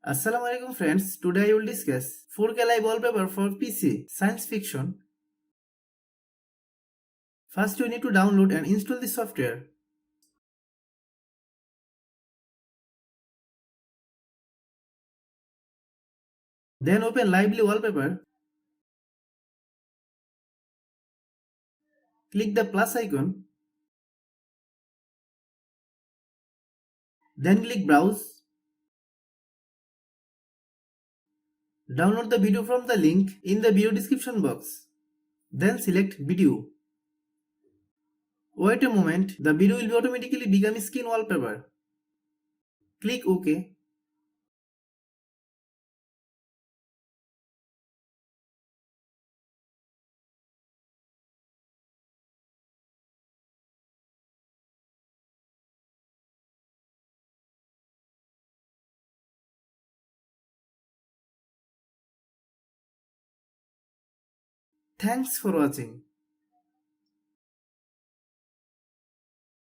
Assalamualaikum friends, today I will discuss 4K live wallpaper for PC, science fiction. First you need to download and install the software. Then open Lively Wallpaper. Click the plus icon. Then click Browse. Download the video from the link in the video description box. Then select Video. Wait a moment, the video will automatically become screen wallpaper. Click OK. Thanks for watching.